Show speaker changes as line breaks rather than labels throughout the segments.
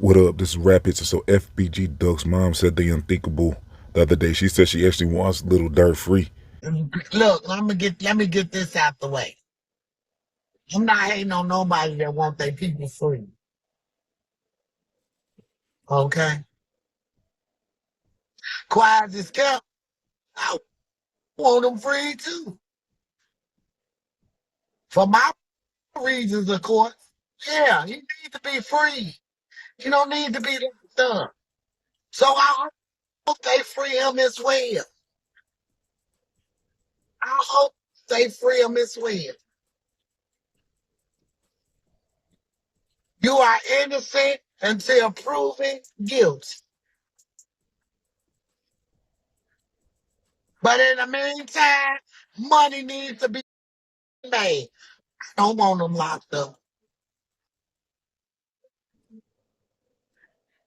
What up? This is Rap HITZ. So FBG Duck's mom said the unthinkable the other day. She said she actually wants Lil Durk free.
Look, let me get this out the way. I'm not hating on nobody that want their people free. Okay? Quiet as kept. I want them free too. For my reasons, of course. Yeah, he need to be free. He don't need to be locked up. So I hope they free him as well. I hope they free him as well. You are innocent until proven guilty. But in the meantime, money needs to be made. I don't want them locked up.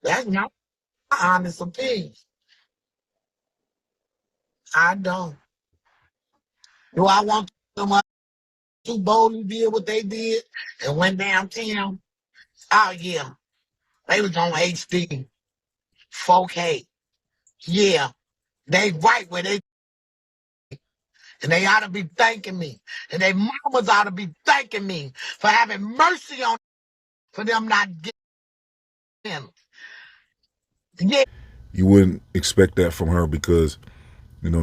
That's not my honest opinion. I don't. Do I want them to boldly did what they did and went downtown? Oh yeah. They was on HD, 4K. Yeah. They right where they and they ought to be thanking me. And their mamas ought to be thanking me for having mercy on for them not getting. Yeah.
You wouldn't expect that from her because,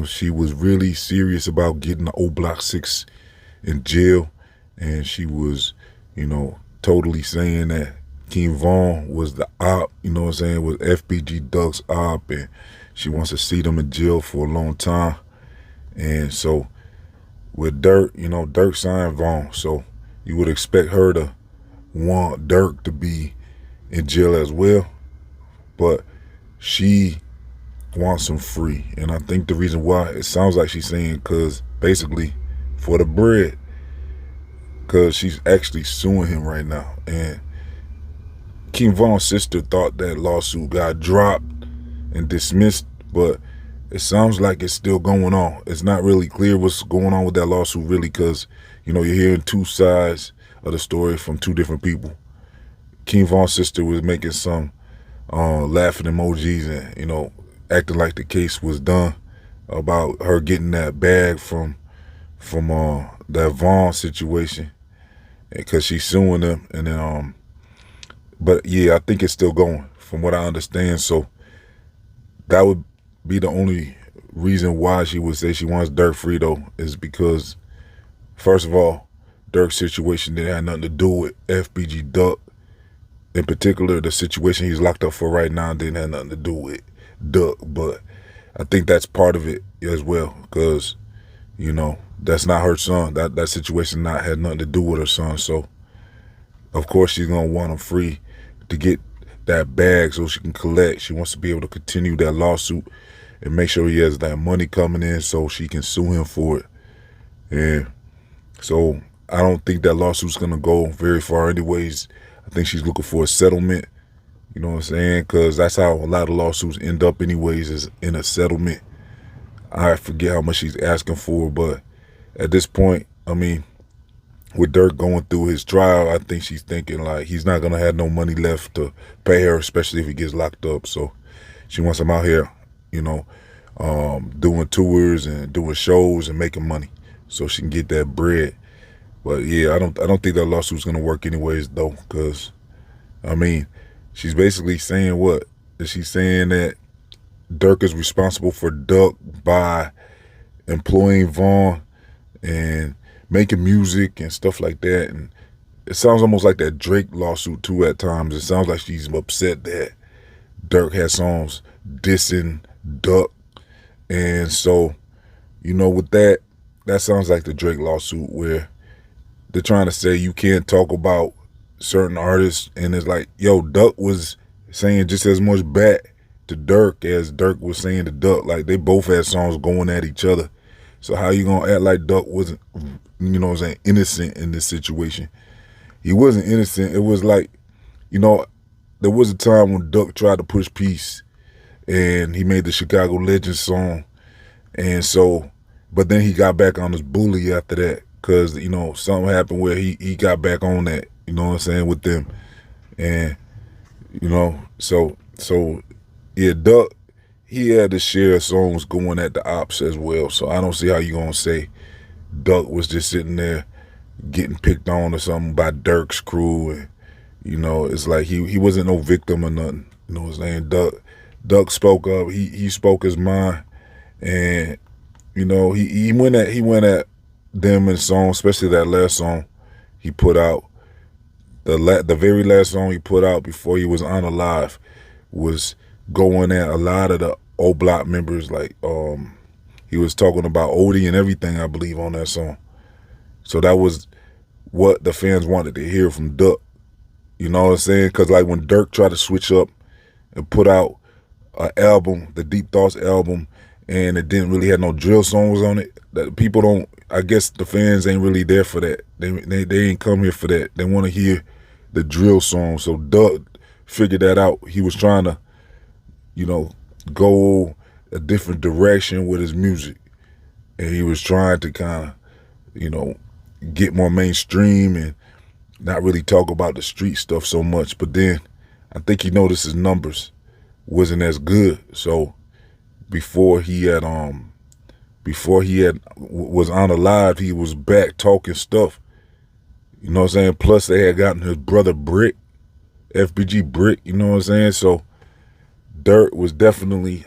she was really serious about getting the old Block 6 in jail. And she was, totally saying that King Von was the op, was FBG Duck's op. And she wants to see them in jail for a long time. And so with Durk, Durk signed Von. So you would expect her to want Durk to be in jail as well. But she wants him free. And I think the reason why, it sounds like she's saying because basically for the bread, because she's actually suing him right now. And King Von's sister thought that lawsuit got dropped and dismissed, but it sounds like it's still going on. It's not really clear what's going on with that lawsuit really because, you're hearing two sides of the story from two different people. King Von's sister was making some laughing emojis and, acting like the case was done about her getting that bag from that Von situation because she's suing them. And then, but yeah, I think it's still going from what I understand. So that would be the only reason why she would say she wants Durk free though, is because first of all, Durk's situation didn't have nothing to do with FBG Duck. In particular, the situation he's locked up for right now didn't have nothing to do with Duck, but I think that's part of it as well because, that's not her son. That situation had nothing to do with her son. So, of course, she's going to want him free to get that bag so she can collect. She wants to be able to continue that lawsuit and make sure he has that money coming in so she can sue him for it. And so I don't think that lawsuit's going to go very far anyways. I think she's looking for a settlement, you know what I'm saying? Because that's how a lot of lawsuits end up anyways, is in a settlement. I forget how much she's asking for, but at this point, I mean, with Durk going through his trial, I think she's thinking like he's not going to have no money left to pay her, especially if he gets locked up. So she wants him out here, doing tours and doing shows and making money so she can get that bread. But yeah, I don't think that lawsuit's gonna work anyways though, because I mean, she's basically saying what? Is she saying that Durk is responsible for Duck by employing Von and making music and stuff like that? And it sounds almost like that Drake lawsuit too at times. It sounds like she's upset that Durk has songs dissing Duck. And so, with that sounds like the Drake lawsuit where they're trying to say you can't talk about certain artists, and it's like, yo, Duck was saying just as much back to Durk as Durk was saying to Duck. Like, they both had songs going at each other. So how you gonna act like Duck wasn't, innocent in this situation? He wasn't innocent. It was like, there was a time when Duck tried to push peace, and he made the Chicago Legends song, and so, but then he got back on his bully after that. Because, something happened where he got back on that, with them. And, You know, so yeah, Duck, he had to share songs going at the ops as well. So I don't see how you gonna say Duck was just sitting there getting picked on or something by Durk's crew, and it's like he wasn't no victim or nothing. You know what I'm saying? Duck spoke up. He spoke his mind, and he went at them in songs, especially that last song he put out. The very last song he put out before he was unalive was going at a lot of the old block members. Like he was talking about Odie and everything, I believe, on that song. So that was what the fans wanted to hear from Duck. You know what I'm saying? Because like when Durk tried to switch up and put out an album, the Deep Thoughts album, and it didn't really have no drill songs on it, that people don't. I guess the fans ain't really there for that. They ain't come here for that. They want to hear the drill song. So Duck figured that out. He was trying to, you know, go a different direction with his music, and he was trying to kind of, get more mainstream and not really talk about the street stuff so much. But then I think he noticed his numbers wasn't as good. So before he had was unalive, he was back talking stuff. You know what I'm saying? Plus they had gotten his brother Brick, FBG Brick, you know what I'm saying? So Duck was definitely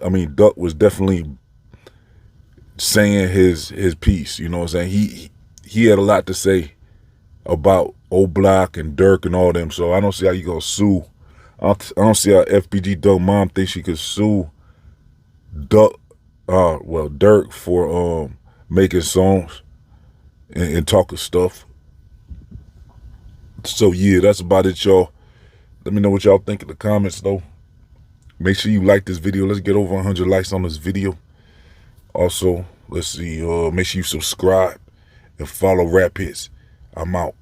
saying his piece, you know what I'm saying? He had a lot to say about O Block and Durk and all them. So I don't see how you gonna sue. I don't see how FBG Duck mom thinks she could sue Duck, Durk for making songs and talking stuff. So yeah, that's about it, y'all. Let me know what y'all think in the comments though. Make sure you like this video. Let's get over 100 likes on this video. Also, let's see. Make sure you subscribe and follow Rap HITZ. I'm out.